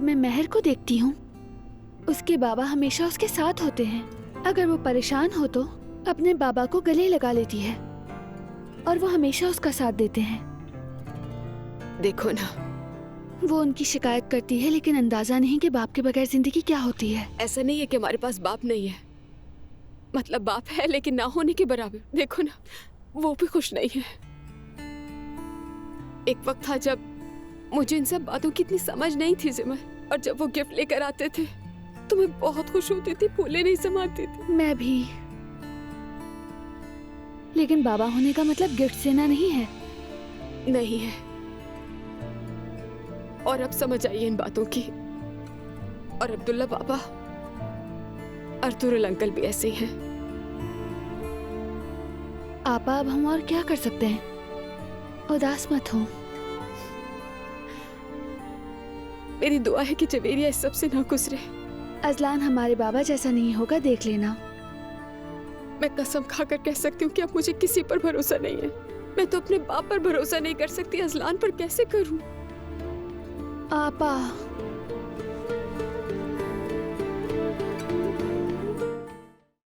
जब मैं महर को देखती हूँ, उसके बाबा हमेशा उसके साथ होते हैं। अगर वो परेशान हो तो अपने बाबा को गले लगा लेती है और वो हमेशा उसका साथ देते हैं। देखो ना, वो उनकी शिकायत करती है लेकिन अंदाजा नहीं कि बाप के बगैर जिंदगी क्या होती है। ऐसा नहीं है कि हमारे पास बाप नहीं है, मतलब बाप है लेकिन ना होने के बराबर। देखो ना, वो भी खुश नहीं है। एक वक्त था जब मुझे इन सब बातों की इतनी समझ नहीं थी सिमर, और जब वो गिफ्ट लेकर आते थे तो मैं बहुत खुश होती थी, फूले नहीं समाती थी। मैं भी। लेकिन बाबा होने का मतलब गिफ्ट देना नहीं है। नहीं है, और अब समझ आई इन बातों की। और अब्दुल्ला बाबा और तुरुल अंकल भी ऐसे ही हैं। आपा, अब हम और क्या कर सकते हैं? उदास मत हो। मेरी दुआ है कि जवेरिया इस सब से ना गुजरे। अजलान हमारे बाबा जैसा नहीं होगा, देख लेना। मैं कसम खाकर कह सकती हूँ कि अब मुझे किसी पर भरोसा नहीं है। मैं तो अपने बाप पर भरोसा नहीं कर सकती, अजलान पर कैसे करूँ? आपा,